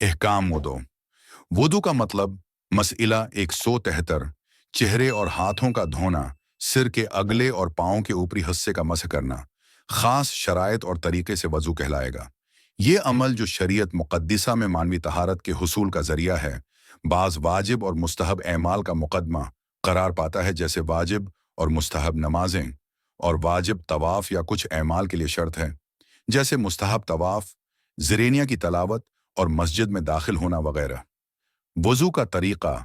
احکام وضو وضو کا مطلب مسئلہ 173 چہرے اور ہاتھوں کا دھونا، سر کے اگلے اور پاؤں کے اوپری حصے کا مسح کرنا، خاص شرائط اور طریقے سے وضو کہلائے گا۔ یہ عمل جو شریعت مقدسہ میں مانوی طہارت کے حصول کا ذریعہ ہے، بعض واجب اور مستحب اعمال کا مقدمہ قرار پاتا ہے، جیسے واجب اور مستحب نمازیں، اور واجب طواف یا کچھ اعمال کے لیے شرط ہے، جیسے مستحب طواف، زرینیہ کی تلاوت اور مسجد میں داخل ہونا وغیرہ۔ وضو کا طریقہ: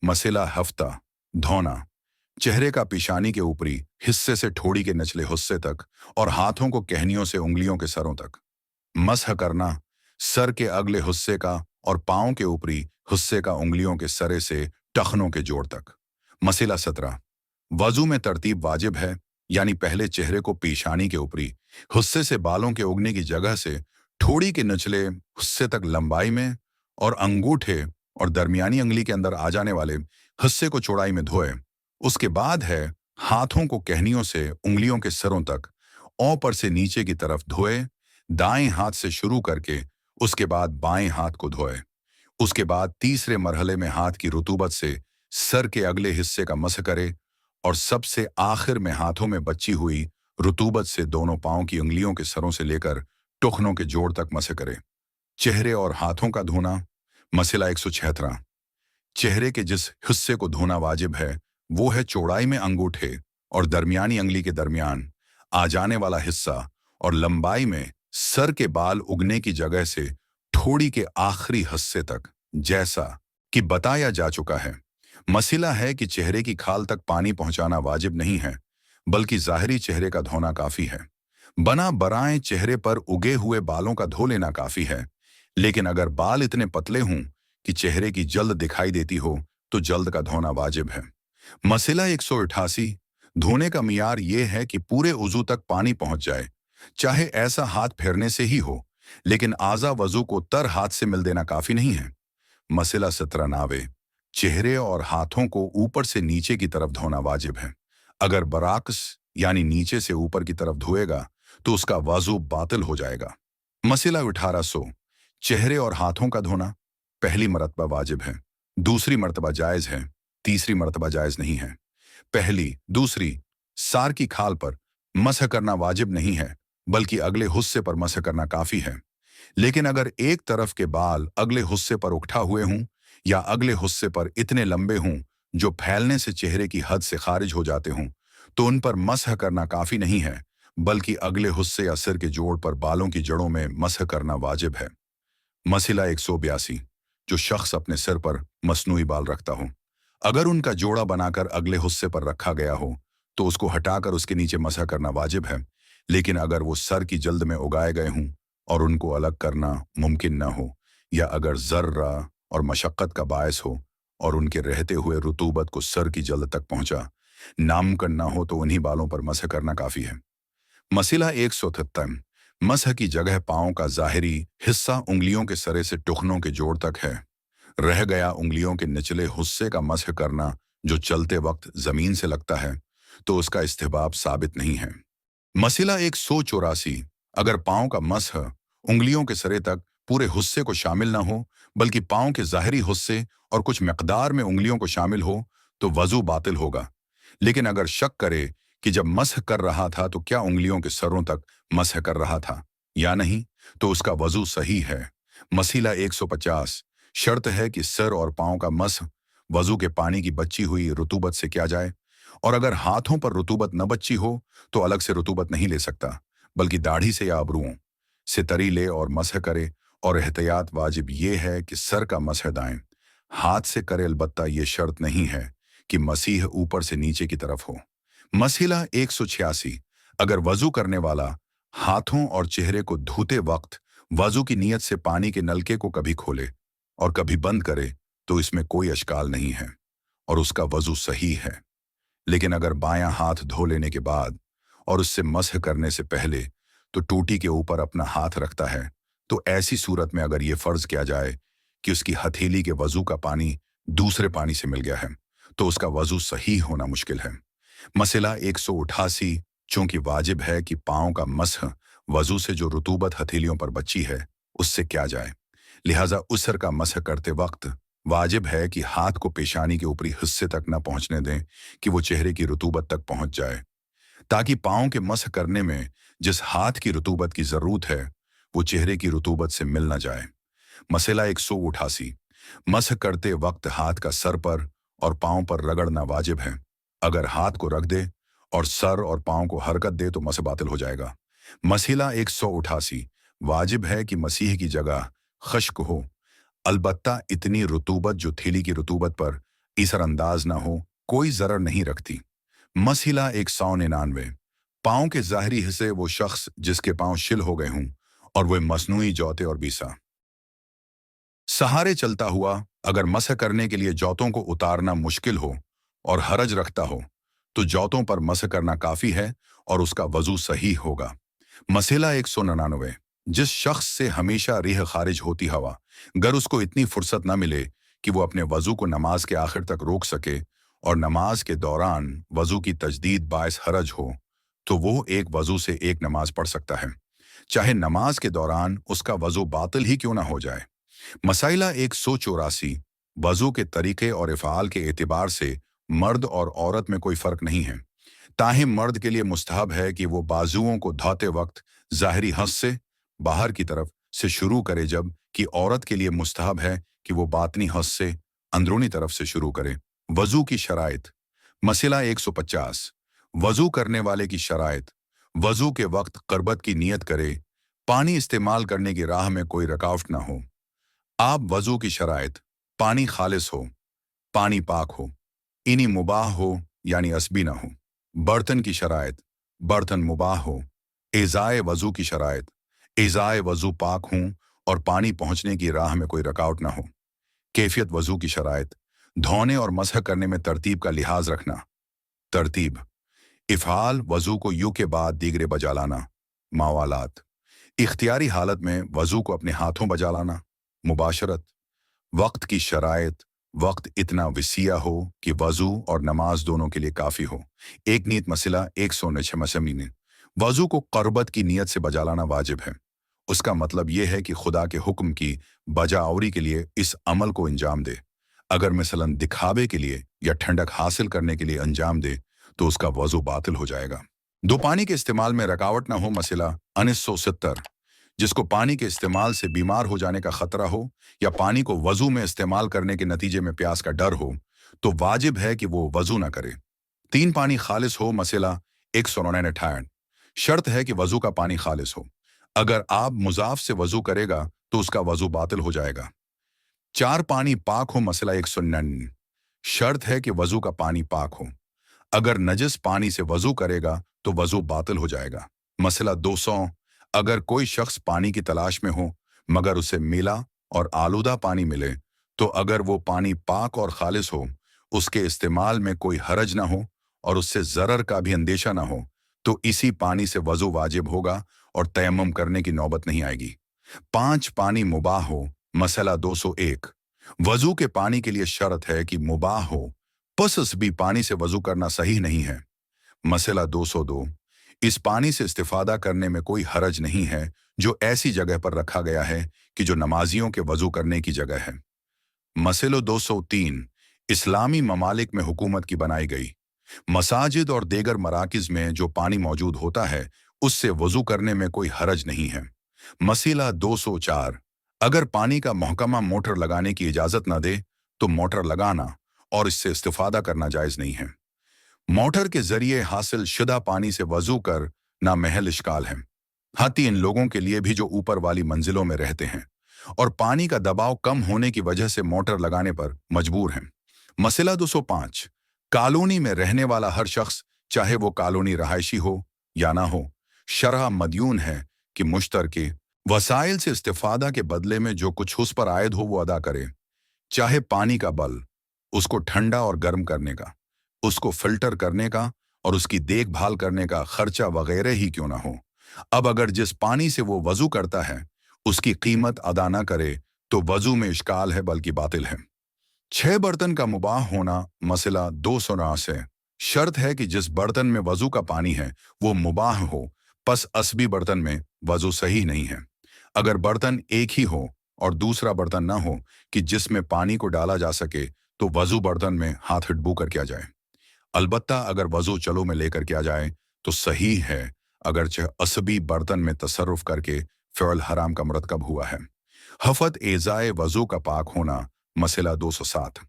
مسئلہ ہفتہ دھونا، چہرے کا پیشانی کے اوپری حصے سے ٹھوڑی کے نچلے حصے تک اور ہاتھوں کو کہنیوں سے انگلیوں کے سروں تک۔ مسح کرنا، سر کے اگلے حصے کا اور پاؤں کے اوپری حصے کا انگلیوں کے سرے سے ٹخنوں کے جوڑ تک۔ مسئلہ 17 وضو میں ترتیب واجب ہے، یعنی پہلے چہرے کو پیشانی کے اوپری حصے سے بالوں کے اگنے کی جگہ سے ٹھوڑی کے نچلے حصے تک لمبائی میں، اور انگوٹھے اور درمیانی انگلی کے اندر آ جانے والے حصے کو چوڑائی میں دھوئے۔ اس کے بعد ہے ہاتھوں کو کہنیوں سے انگلیوں کے سروں تک اوپر سے نیچے کی طرف دھوئے، دائیں ہاتھ سے شروع کر کے اس کے بعد بائیں ہاتھ کو دھوئے۔ اس کے بعد تیسرے مرحلے میں ہاتھ کی رطوبت سے سر کے اگلے حصے کا مسح کرے، اور سب سے آخر میں ہاتھوں میں بچی ہوئی رطوبت سے دونوں پاؤں کی انگلیوں کے سروں سے لے کر ٹخنوں کے جوڑ تک مسح کرے۔ چہرے اور ہاتھوں کا دھونا۔ مسئلہ 176 چہرے کے جس حصے کو دھونا واجب ہے وہ ہے چوڑائی میں انگوٹھے اور درمیانی انگلی کے درمیان آ جانے والا حصہ، اور لمبائی میں سر کے بال اگنے کی جگہ سے ٹھوڑی کے آخری حصے تک، جیسا کہ بتایا جا چکا ہے۔ مسئلہ ہے کہ چہرے کی کھال تک پانی پہنچانا واجب نہیں ہے، بلکہ ظاہری چہرے کا دھونا کافی ہے۔ بنا برائیں چہرے پر اگے ہوئے بالوں کا دھو لینا کافی ہے، لیکن اگر بال اتنے پتلے ہوں کہ چہرے کی جلد دکھائی دیتی ہو تو جلد کا دھونا واجب ہے۔ مسئلہ 188 دھونے کا معیار یہ ہے کہ پورے عضو تک پانی پہنچ جائے، چاہے ایسا ہاتھ پھیرنے سے ہی ہو، لیکن اعضا وضو کو تر ہاتھ سے مل دینا کافی نہیں ہے۔ مسئلہ 97 چہرے اور ہاتھوں کو اوپر سے نیچے کی طرف دھونا واجب ہے۔ اگر برعکس یعنی نیچے سے اوپر کی طرف دھوئے گا تو اس کا وضو باطل ہو جائے گا۔ مسئلہ 1800 چہرے اور ہاتھوں کا دھونا پہلی مرتبہ واجب ہے، دوسری مرتبہ جائز ہے، تیسری مرتبہ جائز نہیں ہے۔ پہلی، دوسری سار کی کھال پر مسح کرنا واجب نہیں ہے، بلکہ اگلے حصے پر مسح کرنا کافی ہے۔ لیکن اگر ایک طرف کے بال اگلے حصے پر اکٹھا ہوئے ہوں یا اگلے حصے پر اتنے لمبے ہوں جو پھیلنے سے چہرے کی حد سے خارج ہو جاتے ہوں، تو ان پر مسح کرنا کافی نہیں ہے، بلکہ اگلے حصے یا سر کے جوڑ پر بالوں کی جڑوں میں مسح کرنا واجب ہے۔ مسئلہ 182 جو شخص اپنے سر پر مصنوعی بال رکھتا ہو، اگر ان کا جوڑا بنا کر اگلے حصے پر رکھا گیا ہو تو اس کو ہٹا کر اس کے نیچے مسح کرنا واجب ہے، لیکن اگر وہ سر کی جلد میں اگائے گئے ہوں اور ان کو الگ کرنا ممکن نہ ہو، یا اگر ذرہ اور مشقت کا باعث ہو اور ان کے رہتے ہوئے رطوبت کو سر کی جلد تک پہنچا ناممکن نہ ہو، تو انہی بالوں پر مسح کرنا کافی ہے۔ مسئلہ 173 مسح کی جگہ پاؤں کا ظاہری حصہ انگلیوں کے سرے سے ٹخنوں کے جوڑ تک ہے، رہ گیا انگلیوں کے نچلے حصے کا مسح کرنا جو چلتے وقت زمین سے لگتا ہے تو اس کا استحباب ثابت نہیں ہے۔ مسئلہ 184 اگر پاؤں کا مسح انگلیوں کے سرے تک پورے حصے کو شامل نہ ہو، بلکہ پاؤں کے ظاہری حصے اور کچھ مقدار میں انگلیوں کو شامل ہو تو وضو باطل ہوگا، لیکن اگر شک کرے کہ جب مسح کر رہا تھا تو کیا انگلیوں کے سروں تک مسح کر رہا تھا یا نہیں، تو اس کا وضو صحیح ہے۔ مسئلہ 150 شرط ہے کہ سر اور پاؤں کا مسح وضو کے پانی کی بچی ہوئی رطوبت سے کیا جائے، اور اگر ہاتھوں پر رطوبت نہ بچی ہو تو الگ سے رطوبت نہیں لے سکتا، بلکہ داڑھی سے یا ابروؤں سے تری لے اور مسح کرے، اور احتیاط واجب یہ ہے کہ سر کا مسح دائیں ہاتھ سے کرے، البتہ یہ شرط نہیں ہے کہ مسیح اوپر سے نیچے کی طرف ہو۔ مسئلہ 186 اگر وضو کرنے والا ہاتھوں اور چہرے کو دھوتے وقت وضو کی نیت سے پانی کے نلکے کو کبھی کھولے اور کبھی بند کرے تو اس میں کوئی اشکال نہیں ہے اور اس کا وضو صحیح ہے، لیکن اگر بایاں ہاتھ دھو لینے کے بعد اور اس سے مسح کرنے سے پہلے تو ٹوٹی کے اوپر اپنا ہاتھ رکھتا ہے، تو ایسی صورت میں اگر یہ فرض کیا جائے کہ اس کی ہتھیلی کے وضو کا پانی دوسرے پانی سے مل گیا ہے تو اس کا وضو صحیح ہونا مشکل ہے۔ مسئلہ 188 چونکہ واجب ہے کہ پاؤں کا مسح وضو سے جو رطوبت ہتھیلیوں پر بچی ہے اس سے کیا جائے۔ लिहाजा उसर का मसह करते वक्त वाजिब है कि हाथ को पेशानी के ऊपरी हिस्से तक न पहुंचने दें कि वो चेहरे की रुतूबत तक पहुंच जाए, ताकि पाँव के मसह करने में जिस हाथ की रुतूबत की ज़रूरत है वो चेहरे की रुतूबत से मिल न जाए। मसला 188। मसह करते वक्त हाथ का सर पर और पाँव पर रगड़ना वाजिब है। अगर हाथ को रख दे और सर और पाँव को हरकत दे तो मसह बातिल हो जाएगा। मसला 188। वाजिब है कि मसीह की जगह खश्क हो, अलबत्ता इतनी रुतूबत जो थैली की रुतूबत पर इसर अंदाज ना हो, कोई ज़रर नहीं रखती। मसला 199। पाँव के ज़ाहरी हिस्से वो शख्स जिसके पाँव शिल हो गए हों और वह मसनूई जौते और बीसा सहारे चलता हुआ अगर मसह करने के लिए जौतों को उतारना मुश्किल हो और हरज रखता हो तो जौतों पर मसह करना काफ़ी है और उसका वजू सही होगा। मसला 199। जिस शख्स से हमेशा रिह खारिज होती हवा, गर उसको इतनी फुर्सत न मिले कि वो अपने वजू को नमाज के आखिर तक रोक सके और नमाज के दौरान वजू की तजदीद बायस हरज हो, तो वो एक वजू से एक नमाज पढ़ सकता है, चाहे नमाज के दौरान उसका वजू बातिल ही क्यों ना हो जाए। मसाइला 184। वजू के तरीके और इफ़ाल के एतबार से मर्द और औरत में कोई फ़र्क नहीं है। ताहिम मर्द के लिए मुस्तहब है कि वो बाजुओं को धोते वक्त ज़ाहरी हंस से बाहर की तरफ से शुरू करे, जब कि औरत के लिए मुस्तहब है कि वो बातनी हंस से अंदरूनी तरफ से शुरू करे। वजू की शराइत। मसला 150। वजू करने वाले की शराइत। वजू के वक्त क़रबत की नीयत करे, पानी इस्तेमाल करने की राह में कोई रुकावट ना हो। आप वजू की शराइत। पानी खालिस हो, पानी पाक हो, इनी मुबाह हो यानी असबी ना हो। बर्तन की शराइत। बर्तन मुबाह हो। एज़ाए वजू की शराइत। एज़ाए वजू पाक हों और पानी पहुंचने की राह में कोई रुकावट ना हो। कैफियत वजू की शराइत। धोने और मसह करने में तरतीब का लिहाज रखना। तरतीब। इफ़ाल वजू को यू के बाद दीगरे बजा लाना। मावालात। इख्तियारी हालत में वजू को अपने हाथों बजा लाना। मुबाशरत। वक्त की शराइत। वक्त इतना विसिया हो कि वजू और नमाज दोनों के लिए काफ़ी हो। एक नीयत। मसला 169। वजू को क़रबत की नीयत से बजा लाना वाजिब है। उसका मतलब यह है कि खुदा के हुक्म की बजाआवरी के लिए इस अमल को अंजाम दे। अगर मिसलन दिखावे के लिए या ठंडक हासिल करने के लिए अंजाम दे तो उसका वजू बातिल हो जाएगा। दो पानी के इस्तेमाल में रुकावट ना हो। मसला 1970। जिसको पानी के इस्तेमाल से बीमार हो जाने का खतरा हो या पानी को वजू में इस्तेमाल करने के नतीजे में प्यास का डर हो तो वाजिब है कि वो वजू ना करे। 3 पानी खालिस हो। मसला 169। शर्त है कि वजू का पानी खालिस हो। अगर आप मुजाफ से वजू करेगा तो उसका वजू बातिल हो जाएगा। 4 पानी पाक हो। मसला 199। शर्त है कि वजू का पानी पाक हो। अगर नजस पानी से वजू करेगा तो वजू बातिल हो जाएगा। मसला 200। अगर कोई शख्स पानी की तलाश में हो मगर उसे मिला और आलूदा पानी मिले तो अगर वो पानी पाक और खालिस हो, उसके इस्तेमाल में कोई हरज ना हो और उससे ज़रर का भी अंदेशा ना हो तो इसी पानी से वजू वाजिब होगा और तयम्मुम करने की नौबत नहीं आएगी। 5 पानी मुबाह हो। मसला 201। वजू के पानी के लिए शर्त है कि मुबाह हो, पस भी पानी से वजू करना सही नहीं है। मसला 202। इस पानी से इस्तिफादा करने में कोई हरज नहीं है जो ऐसी जगह पर रखा गया है कि जो नमाजियों के वजू करने की जगह है। मसलो 203। इस्लामी ममालिक में हुकूमत की बनाई गई मसाजिद और देगर मराकिज में जो पानी मौजूद होता है उससे वजू करने में कोई हरज नहीं है। मसला 204। अगर पानी का महकमा मोटर लगाने की इजाज़त न दे तो मोटर लगाना और इससे इस्तिफादा करना जायज़ नहीं है। मोटर के जरिए हासिल शुदा पानी से वजू कर ना महल इश्काल है, हाथी इन लोगों के लिए भी जो ऊपर वाली मंजिलों में रहते हैं और पानी का दबाव कम होने की वजह से मोटर लगाने पर मजबूर हैं। मसला 205। कॉलोनी में रहने वाला हर शख्स, चाहे वो कॉलोनी रहायशी हो या ना हो, शरह मदयून है कि मुश्तरके वसाइल से इस्तिफादा के बदले में जो कुछ उस पर आयद हो वो अदा करे, चाहे पानी का बल, उसको ठंडा और गर्म करने का, उसको फिल्टर करने का और उसकी देखभाल करने का खर्चा वगैरह ही क्यों ना हो। अब अगर जिस पानी से वो वजू करता है उसकी कीमत अदा ना करे तो वजू में इश्काल है बल्कि बातिल है। 6 बर्तन का मुबाह होना। मसला 209। शर्त है कि जिस बर्तन में वजू का पानी है वो मुबाह हो, पस असबी बर्तन में वजू सही नहीं है। अगर बर्तन एक ही हो और दूसरा बर्तन न हो कि जिसमें पानी को डाला जा सके, तो वजू बर्तन में हाथ हिडबू कर किया जाए। अलबत्ता अगर वजू चलो में लेकर किया जाए तो सही है, अगरचे असबी बर्तन में तसर्रुफ करके फ़िअल हराम का मरतकब हुआ है। हफत एज़ाए वजू का पाक होना। मसला 207।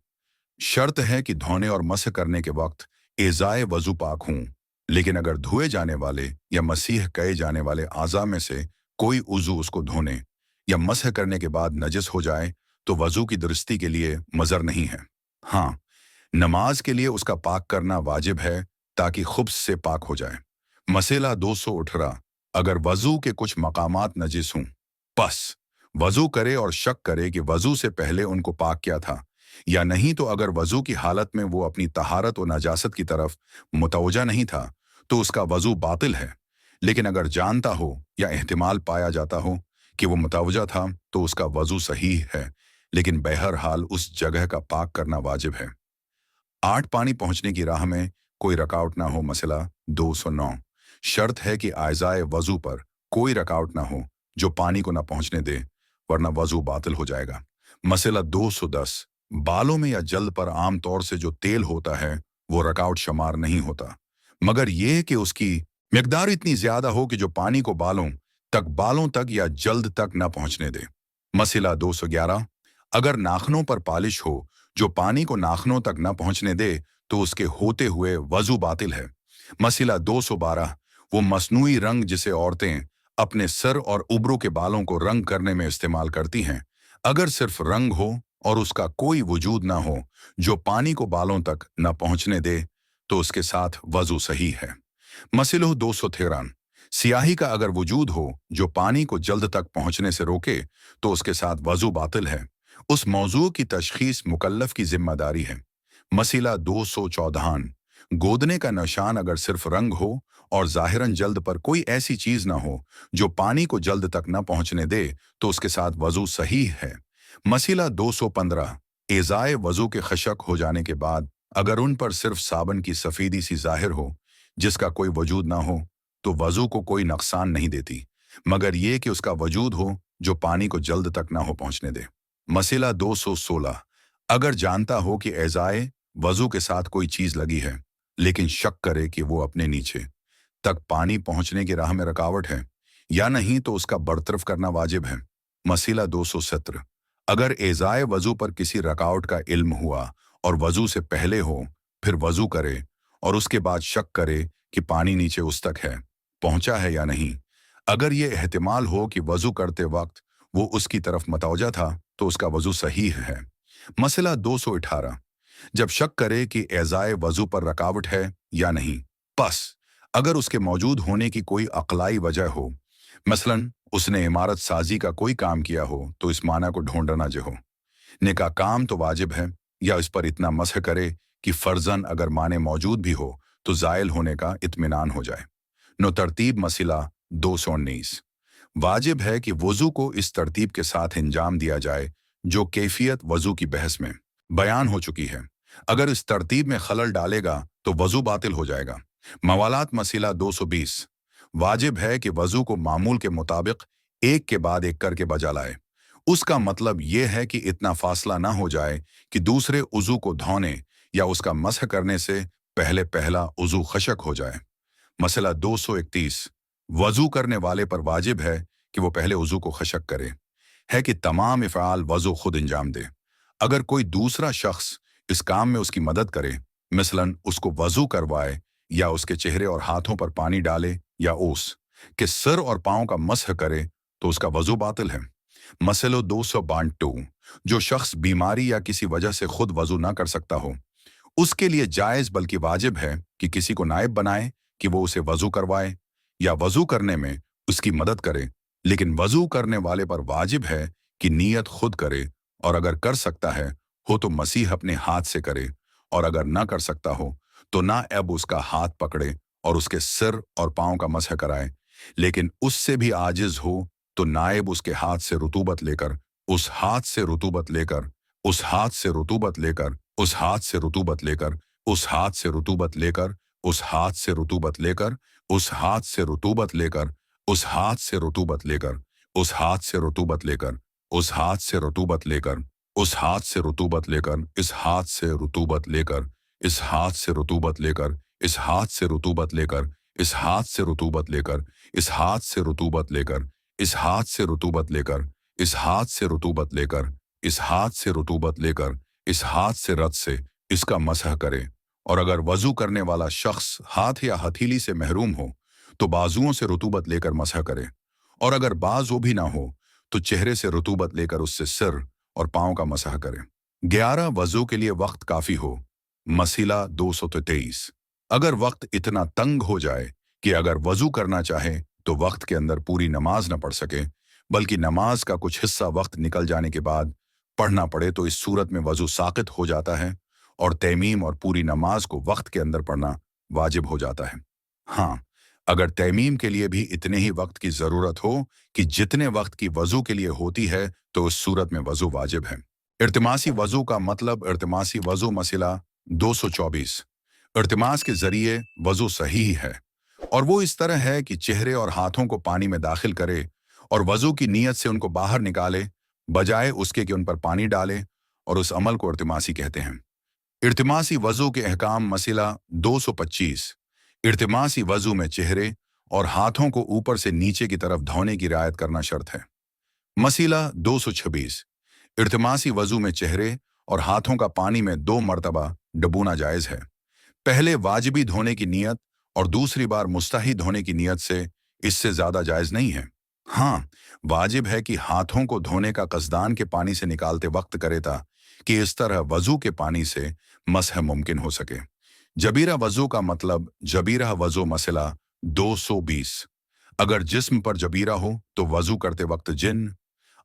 शर्त है कि धोने और मसह करने के वक्त एज़ाए वजू पाक हों, लेकिन अगर धोए जाने वाले या मसीह कहे जाने वाले आज़ा में से कोई उज़ू उसको धोने या मसह करने के बाद नजस हो जाए तो वजू की दुरुस्ती के लिए मज़र नहीं है। हाँ, नमाज के लिए उसका पाक करना वाजिब है ताकि खुब्स से पाक हो जाए। मसला 218। अगर वजू के कुछ मकामात नजिस हों, बस वजू करे और शक करे कि वजू से पहले उनको पाक किया था या नहीं, तो अगर वजू की हालत में वो अपनी तहारत और नजासत की तरफ मुतवजा नहीं था तो उसका वजू बातिल है। लेकिन अगर जानता हो या एहतिमाल पाया जाता हो कि वो मुतवजा था तो उसका वजू सही है, लेकिन बहरहाल उस जगह का पाक करना वाजिब है। 8 पानी पहुंचने की राह में कोई रकावट ना हो। मसला 209। शर्त है कि आयजाए वजू पर कोई रकावट ना हो जो पानी को ना पहुंचने दे, वरना वजू बातिल हो जाएगा। मसला 210। बालों में या जल्द पर आम तौर से जो तेल होता है वो रकावट शुमार नहीं होता, मगर यह कि उसकी मिकदार इतनी ज्यादा हो कि जो पानी को बालों तक या जल्द तक न पहुंचने दे। मसला 211। अगर नाखनों पर पालिश हो जो पानी को नाखनों तक न पहुंचने दे तो उसके होते हुए वजू बातिल है। मसला 212। वो मसनूई रंग जिसे औरतें अपने सर और उबरों के बालों को रंग करने में इस्तेमाल करती हैं, अगर सिर्फ रंग हो और उसका कोई वजूद ना हो जो पानी को बालों तक न पहुंचने दे, तो उसके साथ वजू सही है। मसला 213। सियाही का अगर वजूद हो जो पानी को जल्द तक पहुंचने से रोके तो उसके साथ वजू बातिल है। उस मौजू की तशखीस मुकल्लफ की जिम्मेदारी है। मसला 214। गोदने का निशान अगर सिर्फ रंग हो और जाहिरन जल्द पर कोई ऐसी चीज ना हो जो पानी को जल्द तक न पहुंचने दे तो उसके साथ वजू सही है। मसला 215। एज़ाए वजू के खशक हो जाने के बाद अगर उन पर सिर्फ साबन की सफेदी सी जाहिर हो जिसका कोई वजूद ना हो तो वजू को कोई नुकसान नहीं देती, मगर ये कि उसका वजूद हो जो पानी को जल्द तक ना हो पहुंचने दे। मसला 216। अगर जानता हो कि एज़ाए वजू के साथ कोई चीज लगी है, लेकिन शक करे कि वो अपने नीचे तक पानी पहुंचने की राह में रुकावट है या नहीं, तो उसका बरतरफ करना वाजिब है। मसला 217। अगर एज़ाए वजू पर किसी रुकावट का इल्म हुआ और वजू से पहले हो, फिर वजू करे और उसके बाद शक करे कि पानी नीचे उस तक है, पहुंचा है या नहीं, अगर ये एहतिमाल हो कि वजू करते वक्त वो उसकी तरफ मतवजा था तो उसका वजू सही है। मसला 218। जब शक करे कि एज़ाए वजू पर रुकावट है या नहीं, बस अगर उसके मौजूद होने की कोई अक़लाई वजह हो, मसलन उसने इमारत साजी का कोई काम किया हो, तो इस माना को ढूंढना जो हो निका काम तो वाजिब है, या इस पर इतना मसह करे कि फर्जन अगर माने मौजूद भी हो तो ज़ायल होने का इत्मीनान हो जाए। नो तरतीब मसला 219। वाजिब है कि वज़ू को इस तरतीब के साथ इंजाम दिया जाए जो कैफियत वज़ू की बहस में बयान हो चुकी है। अगर इस तरतीब में खलल डालेगा तो वज़ू बातिल हो जाएगा। मवालात मसला 220। वाजिब है कि वज़ू को मामूल के मुताबिक एक के बाद एक करके बजा लाए। उसका मतलब यह है कि इतना फासला ना हो जाए कि दूसरे उज़ू को धोने या उसका मसह करने से पहले पहला उज़ू खशक हो जाए। मसला 231। वज़ू करने वाले पर वाजिब है कि वो पहले उज़ू को खशक करे, है कि तमाम इफ़आल वज़ू खुद इंजाम दे। अगर कोई दूसरा शख्स इस काम में उसकी मदद करे, मिसलन उसको वज़ू करवाए या उसके चेहरे और हाथों पर पानी डाले या ओस के सर और पाँव का मसह करे, तो उसका वज़ू बातिल है। मसलो 292। जो शख्स बीमारी या किसी वजह से खुद वज़ू ना कर सकता हो, उसके लिए जायज़ बल्कि वाजिब है कि किसी को नायब बनाए कि वो उसे वज़ू करवाए या वज़ू करने में उसकी मदद करे, लेकिन वज़ू करने वाले पर वाजिब है कि नीयत खुद करे, और अगर कर सकता है हो तो मसीह अपने हाथ से करे, और अगर ना कर सकता हो तो नाएब उसका हाथ पकड़े और उसके सिर और पाँव का मसह कराए, लेकिन उससे भी आजिज हो तो नाएब उसके हाथ से रुतूबत लेकर उस हाथ से रुतूबत लेकर उस हाथ से रुतूबत लेकर उस हाथ से रुतूबत लेकर उस हाथ से रुतूबत लेकर उस हाथ से रुतूबत लेकर उस हाथ से रुतूबत लेकर उस हाथ से रुतूबत लेकर उस हाथ से रुतूबत लेकर उस हाथ से रतूबत लेकर, उस हाथ से रतूबत लेकर, इस हाथ से रतूबत लेकर, इस हाथ से रतूबत लेकर, इस हाथ से रतूबत लेकर, इस हाथ से रतूबत लेकर, इस हाथ से रतूबत लेकर, इस हाथ से रतूबत लेकर, इस हाथ से रतूबत लेकर, इस हाथ से रतूबत लेकर, इस हाथ से रत से इसका मसह करे। और अगर वजू करने वाला शख्स हाथ या हथेली से महरूम हो तो बाजुओं से रतूबत लेकर मसह करे, और अगर बाज वो भी ना हो तो चेहरे से रतूबत लेकर उससे सिर और पांव का मसह करे। 11 वजू के लिए वक्त काफी हो। मसीला 223। अगर वक्त इतना तंग हो जाए कि अगर वजू करना चाहे तो वक्त के अंदर पूरी नमाज न पढ़ सके, बल्कि नमाज का कुछ हिस्सा वक्त निकल जाने के बाद पढ़ना पड़े, तो इस सूरत में वजू साकित हो जाता है और तैमीम और पूरी नमाज को वक्त के अंदर पढ़ना वाजिब हो जाता है। हाँ, अगर तैमीम के लिए भी इतने ही वक्त की जरूरत हो कि जितने वक्त की वजू के लिए होती है, तो उस सूरत में वजू वाजिब है। इर्तिमासी वजू का मतलब इर्तिमासी वजू मसला 224। इर्तिमास के जरिए वजू सही है, और वो इस तरह है कि चेहरे और हाथों को पानी में दाखिल करे और वजू की नीयत से उनको बाहर निकाले, बजाय उसके कि उन पर पानी डाले, और उस अमल को इर्तिमासी कहते हैं। इर्तिमासी वजू के अहकाम मसला 225। इर्तिमासी वजू में चेहरे और हाथों को ऊपर से नीचे की तरफ धोने की रियायत करना शर्त है। मसला 226। इर्तिमासी वजू में चेहरे और हाथों का पानी में 2 मरतबा डबूना जायज़ है। पहले वाजिबी धोने की नीयत और दूसरी बार मुस्तहिद धोने की नीयत से इससे ज्यादा जायज नहीं है। हाँ, वाजिब है कि हाथों को धोने का कसदान के पानी से निकालते वक्त करे था कि इस तरह वजू के पानी से मसह मुमकिन हो सके। जबीरा वजू का मतलब जबीरा वजू मसला 220। अगर जिस्म पर जबीरा हो तो वजू करते वक्त जिन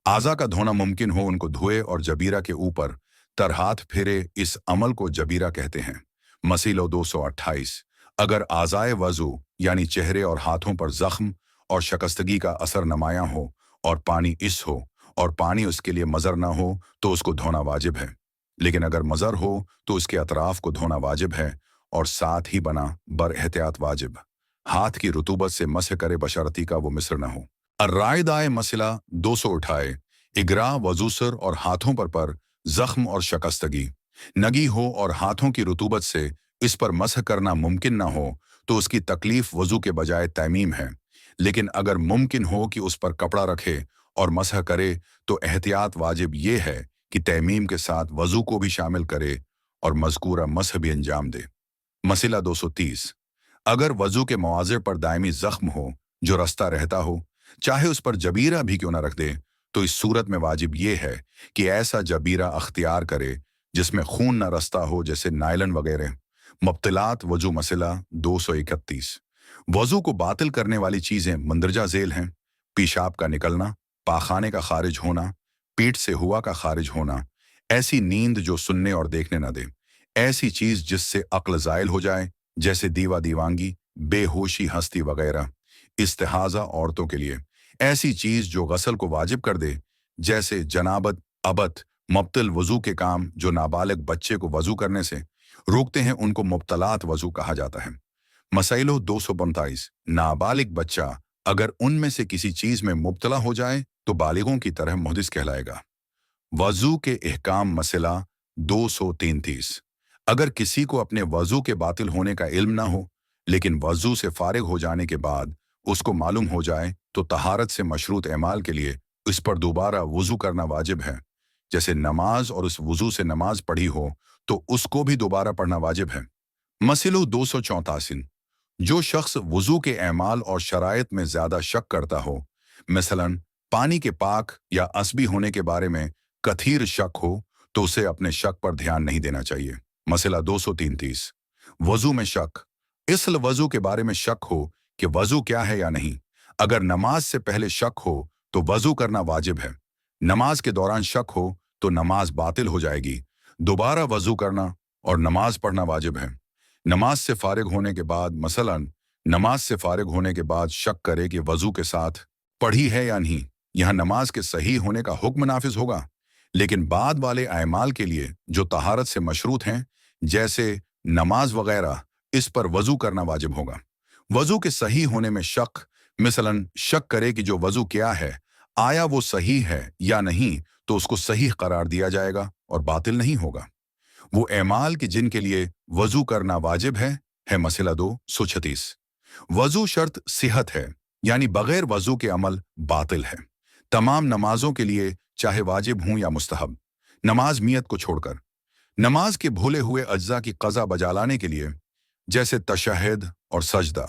आज़ा का धोना मुमकिन हो उनको धोए और जबीरा के ऊपर तरहाथ फेरे, इस अमल को जबीरा कहते हैं। मसीलो 228। अगर आज़ाए वजू यानी चेहरे और हाथों पर जख्म और शकस्तगी का असर नमाया हो और पानी इस हो और पानी उसके लिए मज़र ना हो तो उसको धोना वाजिब है, लेकिन अगर मज़र हो तो उसके अतराफ को धोना वाजिब है और साथ ही बना बर एहतियात वाजिब। हाथ की रुतूबत से मसह करे बशर्ती का वो मिस्र न हो। अर्रायदाए मसला 200 उठाए। इगरा वजूसर और हाथों पर जख्म और शकस्तगी नगी हो और हाथों की रुतूबत से इस पर मसह करना मुमकिन ना हो तो उसकी तकलीफ वजू के बजाय तैमीम है, लेकिन अगर मुमकिन हो कि उस पर कपड़ा रखे और मसह करे तो एहतियात वाजिब ये है कि तैमीम के साथ वजू को भी शामिल करे और मज़कूरा मसह भी अंजाम दे। मसला 230। अगर वजू के मुआज़े पर दायमी जख्म हो जो रास्ता रहता हो, चाहे उस पर जबीरा भी क्यों न रख दे, तो इस सूरत में वाजिब ये है कि ऐसा जबीरा अख्तियार करे जिसमें खून न रस्ता हो, जैसे नायलन वगैरह। मुब्तिलात वजू मसला 231। वजू को बातिल करने वाली चीजें मंदरजा झेल हैं। पेशाब का निकलना, पाखाने का खारिज होना, पीठ से हुआ का खारिज होना, ऐसी नींद जो सुनने और देखने न दे, ऐसी चीज जिससे अक्ल जायल हो जाए जैसे दीवा दीवांगी, बेहोशी, हस्ती वगैरह। इस्तेहाजा औरतों के लिए ऐसी चीज जो गसल को वाजिब कर दे जैसे जनाबत, अबत, मुब्तिल वजू के काम जो नाबालिग बच्चे को वजू करने से रोकते हैं, उनको मुब्तलात वजू कहा जाता है। मसैलो 245। नाबालिग बच्चा अगर उनमें से किसी चीज में मुब्तला हो जाए तो बालिगों की तरह मुहदिस कहलाएगा। वजू के अहकाम मसला 233। अगर किसी को अपने वजू के बातिल होने का इल्म ना हो, लेकिन वजू से फारिग हो जाने के बाद उसको मालूम हो जाए, तो तहारत से मशरूत अमाल के लिए इस पर दोबारा वजू करना वाजिब है। जैसे नमाज और उस वजू से नमाज पढ़ी हो तो उसको भी दोबारा पढ़ना वाजिब है। मसलो 284। जो शख्स वजू के अमाल और शराइत में ज्यादा शक करता हो, मसलन पानी के पाक या असबी होने के बारे में कथीर शक हो, तो उसे अपने शक पर ध्यान नहीं देना चाहिए। मसला 233। वजू में शक। इस वजू के बारे में शक हो कि वजू क्या है या नहीं। अगर नमाज से पहले शक हो तो वजू करना वाजिब है। नमाज के दौरान शक हो तो नमाज बातिल हो जाएगी। दोबारा वजू करना और नमाज पढ़ना वाजिब है। नमाज से फारिग होने के बाद, मसलन नमाज से फारिग होने के बाद शक करे कि वजू के साथ पढ़ी है या नहीं, यह नमाज के सही होने का हुक्म नाफिज होगा, लेकिन बाद वाले अमाल के लिए जो तहारत से मशरूत हैं जैसे नमाज वगैरह, इस पर वजू करना वाजिब होगा। वजू के सही होने में शक, मसलन शक करे कि जो वजू क्या है आया वो सही है या नहीं तो उसको सही करार दिया जाएगा और बातिल नहीं होगा। वो एमाल कि जिनके लिए वजू करना वाजिब है मसला 236। वजू शर्त सिहत है, यानी बगैर वजू के अमल बातिल है। तमाम नमाजों के लिए, चाहे वाजिब हों या मुस्तहब, नमाज मियत को छोड़कर, नमाज के भूले हुए अज्जा की कज़ा बजा लाने के लिए, जैसे तशहद और सजदा,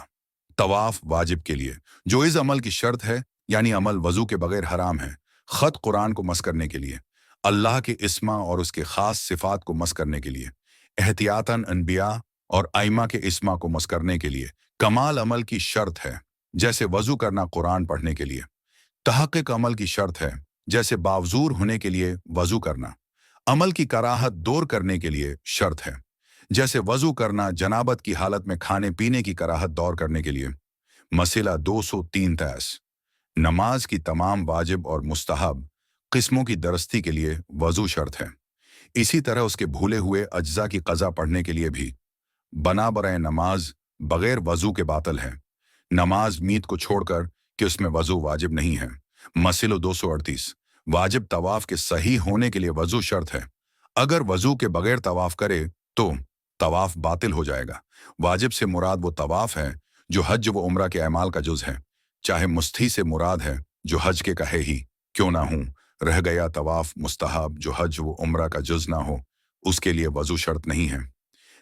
तवाफ वाजिब के लिए, जो इस अमल की शर्त है, यानी अमल वजू के बगैर हराम है, खत कुरान को मस करने के लिए, अल्लाह के इस्मा और उसके खास सिफात को मस करने के लिए, एहतियातन अनबिया और आइमा के इस्मा को मस करने के लिए, कमाल अमल की शर्त है, जैसे वजू करना कुरान पढ़ने के लिए, तहक़्क़ुक़ अमल की शर्त है, जैसे बावजूर होने के लिए वजू करना, अमल की कराहत दूर करने के लिए शर्त है, जैसे वजू करना जनाबत की हालत में खाने पीने की कराहत दूर करने के लिए। मसला 203 नमाज की तमाम वाजिब और मुस्तहब किस्मों की दरस्ती के लिए वजू शर्त है। इसी तरह उसके भूले हुए अज्जा की कज़ा पढ़ने के लिए भी बना बराए नमाज बगैर वजू के बातल है, नमाज मीत को छोड़कर कि उसमें वजू वाजिब नहीं है। मसला 238 वाजिब तवाफ के सही होने के लिए वजू शर्त है। अगर वजू के बगैर तवाफ करे तो तवाफ बातिल हो जाएगा। वाजिब से मुराद वो तवाफ है जो हज व उम्रा के अमाल का जुज है, चाहे मुस्ती से मुराद है जो हज के कहे ही क्यों ना हूं। रह गया तवाफ मुस्तहब जो हज व उम्रा का जुज ना हो, उसके लिए वजू शर्त नहीं है।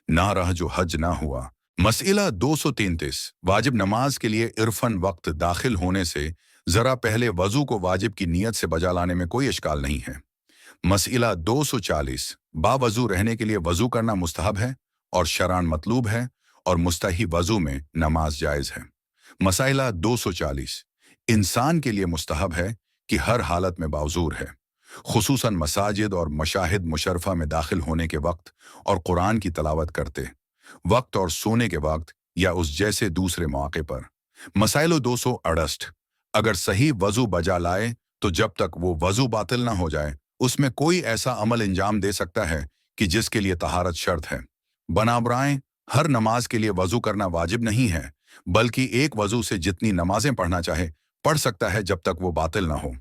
ना रह जो हज ना हुआ। मसला 233 वाजिब नमाज के लिए इरफन वक्त दाखिल होने से जरा पहले वजू को वाजिब की नीयत से बजा लाने में कोई इश्काल नहीं है। मसला 240 बावजू रहने के लिए वजू करना मुस्तहब है और शरान मतलूब है और मुस्तही वजू में नमाज जायज़ है। मसाइला 240 इंसान के लिए मुस्तहब है कि हर हालत में बावजूर है, खुसूसन मसाजिद और मशाहिद मुशर्रफा में दाखिल होने के वक्त और कुरान की तलावत करते वक्त और सोने के वक्त या उस जैसे दूसरे मौके पर। मसाइलो 268 अगर सही वजू बजा लाए तो जब तक वो वजू बातिल ना हो जाए उसमें कोई ऐसा अमल अंजाम दे सकता है कि जिसके लिए तहारत शर्त है। बनाबराएं हर नमाज के लिए वजू करना वाजिब नहीं है, बल्कि एक वजू से जितनी नमाजें पढ़ना चाहे पढ़ सकता है जब तक वो बातिल ना हो।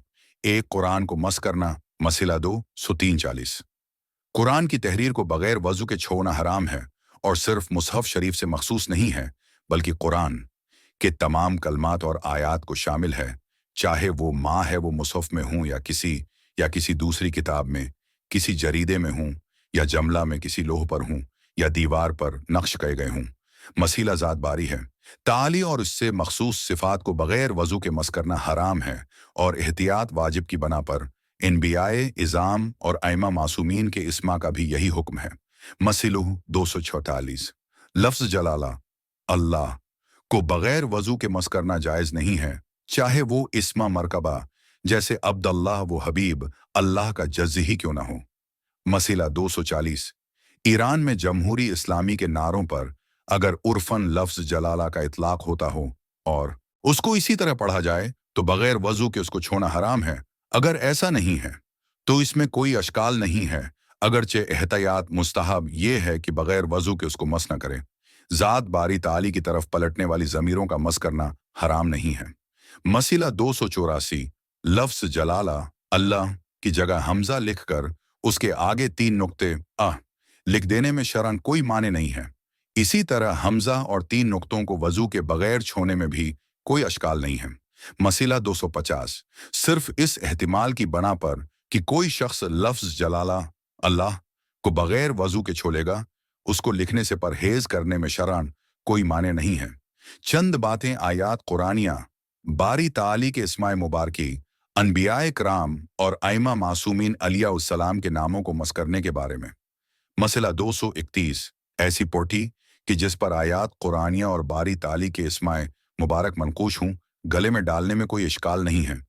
एक कुरान को मस करना। मसला 243 कुरान की तहरीर को बगैर वजू के छोड़ना हराम है और सिर्फ मुसहफ शरीफ से मखसूस नहीं है, बल्कि कुरान के तमाम कलमात और आयात को शामिल है, चाहे वो माँ है वो मुसहफ में हूँ या किसी दूसरी किताब में, किसी जरीदे में हूँ या जमला में किसी लोह पर हूँ या दीवार पर नक्श किए गए हूँ। मसीला ज़ात बारी है। ताली और इससे मखसूस सिफात को बगैर वजू के मस करना हराम है और एहतियात वाजिब की बना पर अनबियाए इज़ाम और आइमा मासूमीन के इस्मा का भी यही हुक्म है। मसलू 246 लफ्ज़ जलाला अल्लाह को बगैर वजू के मस करना जायज़ नहीं है, चाहे वो इस्मा मरकबा जैसे अब्दुल्लाह वो हबीब अल्लाह का जज़ ही क्यों ना हो। मसला 240 ईरान में जमहूरी इस्लामी के नारों पर अगर उर्फन लफ्ज़ जलाला का इतलाक होता हो और उसको इसी तरह पढ़ा जाए तो बगैर वजू के उसको छोड़ना हराम है। अगर ऐसा नहीं है तो इसमें कोई अश्काल नहीं है, अगरचे एहतियात मुस्तहब ये है कि बगैर वजू के उसको मस न करें। ज़ात बारी ताली की तरफ पलटने वाली ज़मीरों का मस करना हराम नहीं है। मसला 284 लफ्ज़ जलाला अल्लाह की जगह हमजा लिखकर उसके आगे 3 नुक्ते लिख देने में शरन कोई माने नहीं है। इसी तरह हमजा और 3 नुक्तों को वजू के बगैर छोड़ने में भी कोई अश्काल नहीं है। मसला 250 सिर्फ इस एहतिमाल की बना पर कि कोई शख्स लफ्ज़ जलाला अल्लाह को बगैर वजू के छोड़ेगा, उसको लिखने से परहेज करने में शरन कोई माने नहीं है। चंद बातें आयात कुरानिया बारी ताली के इस्माए मुबारकी अनबियाए कराम और आइमा मासूमीन अलैहिस्सलाम के नामों को मस करने के बारे में। मसला 231 ऐसी पोटी कि जिस पर आयात कुरानिया और बारी ताली के इस्माए मुबारक मनकूश हूँ, गले में डालने में कोई इश्काल नहीं है,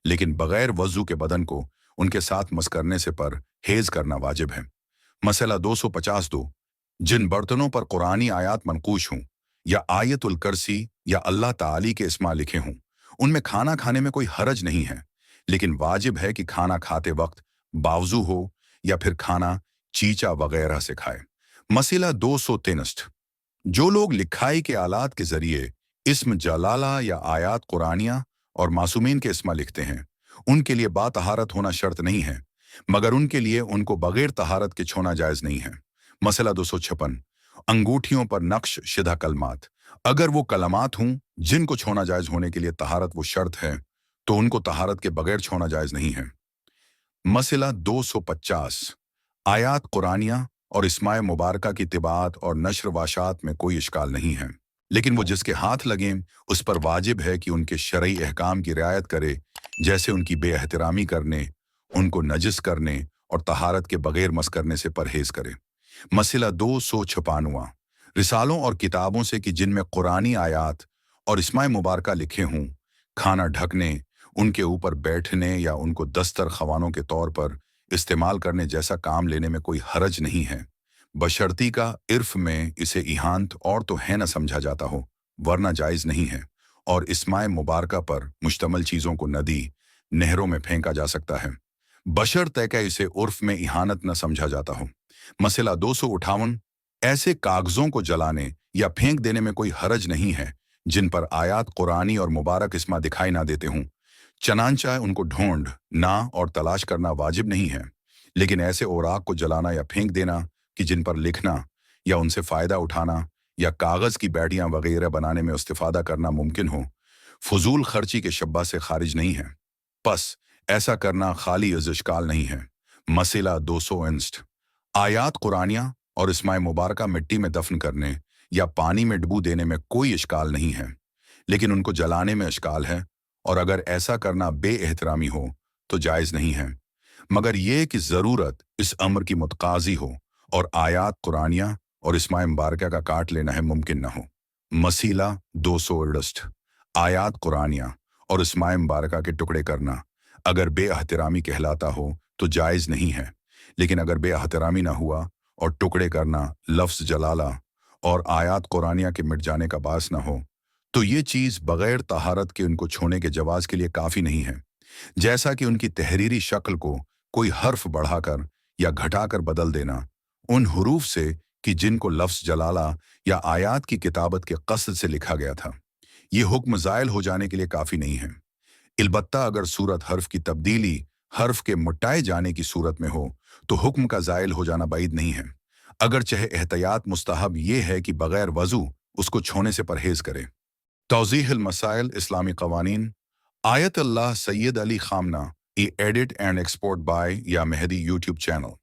लेकिन बगैर वजू के बदन को उनके साथ मस करने से पर हेज करना वाजिब है। मसला 252 जिन बर्तनों पर कुरानी आयात मनकूश हूँ या आयतुल करसी या अल्लाह ताली के इस्मा लिखे हूँ, उनमें खाना खाने में कोई हरज नहीं है, लेकिन वाजिब है कि खाना खाते वक्त बावजू हो या फिर खाना चीचा वगैरह से खाए। मसला 263 जो लोग लिखाई के आलात के जरिए इस्म जलाला या आयात कुरानिया और मासूमीन के इस्मा लिखते हैं, उनके लिए बातहारत होना शर्त नहीं है, मगर उनके लिए उनको बगैर तहारत के छूना जायज नहीं है। मसला 256, अंगूठियों पर नक्श शिदा कलमात। अगर वो कलमात हों जिनको छूना जायज होने के लिए तहारत वो शर्त है, तो उनको तहारत के बगैर छूना जायज नहीं है। मसला 250, आयात कुरानिया और इस्माए मुबारका की तिबात और नशर वाशात में कोई इश्काल नहीं है, लेकिन वो जिसके हाथ लगें उस पर वाजिब है कि उनके शरई अहकाम की रियायत करे, जैसे उनकी बेएहतरामी करने, उनको नजिस करने और तहारत के बगैर मस करने से परहेज करे। मसला 256, रिसालों और किताबों से कि जिनमें कुरानी आयात और इस्माए मुबारका लिखे हों, खाना ढकने, उनके ऊपर बैठने या उनको दस्तर खवानों के तौर पर इस्तेमाल करने जैसा काम लेने में कोई हरज नहीं है, बशर्ती का इर्फ में इसे इहानत और तो है न समझा जाता हो, वरना जायज़ नहीं है। और इस्माए मुबारका पर मुश्तमल चीज़ों को नदी, नहरों में फेंका जा सकता है, बशर्ते कि इसे उर्फ में इहानत न समझा जाता हो। मसला 258, ऐसे कागजों को जलाने या फेंक देने में कोई हरज नहीं है जिन पर आयात कुरानी और मुबारक इस्मा दिखाई ना देते हों, चनांचा उनको ढूंढ ना और तलाश करना वाजिब नहीं है, लेकिन ऐसे औराक को जलाना या फेंक देना कि जिन पर लिखना या उनसे फ़ायदा उठाना या कागज़ की बैटियाँ वगैरह बनाने में इस्तिफ़ादा करना मुमकिन हो, फजूल खर्ची के शब्बा से खारिज नहीं है। बस ऐसा करना खाली इश्काल नहीं है। मसला 259, आयात कुरानिया और इस्माए मुबारका मिट्टी में दफन करने या पानी में डुबो देने में कोई इश्काल नहीं है, लेकिन उनको जलाने में इश्काल है, और अगर ऐसा करना बेएहतरामी हो तो जायज़ नहीं है, मगर यह कि ज़रूरत इस अमर की मुतकाज़ी हो और आयात कुरानिया और इस्माए मुबारका का काट लेना है मुमकिन न हो। मसला 268, आयात कुरानिया और इस्माए मुबारका के टुकड़े करना अगर बेएहतरामी कहलाता हो तो जायज़ नहीं है, लेकिन अगर बेएहतरामी ना हुआ और टुकड़े करना लफ्ज़ जलाला और आयात कुरानिया के मिट जाने का बास ना हो, तो ये चीज़ बगैर तहारत के उनको छूने के जवाज़ के लिए काफ़ी नहीं है, जैसा कि उनकी तहरीरी शक्ल को कोई हर्फ बढ़ाकर या घटाकर बदल देना उन हुरूफ से कि जिनको लफ्ज़ जलाला या आयात की किताबत के क़स्द से लिखा गया था। ये हुक्म ज़ायल हो जाने के लिए काफ़ी नहीं है। अलबत्ता अगर सूरत हर्फ की तब्दीली हर्फ के मुटाए जाने की सूरत में हो तो हुक्म का ज़ायल हो जाना बाइद नहीं है, अगर चाहे एहतियात मुस्तहब ये है कि बगैर वज़ू उसको छूने से परहेज़ करे। तौज़ीह मसाइल इस्लामी क़वानीन, आयतुल्लाह सैयद अली खामना, एडिट एंड एक्सपोर्ट बाय या मेहदी यूट्यूब चैनल।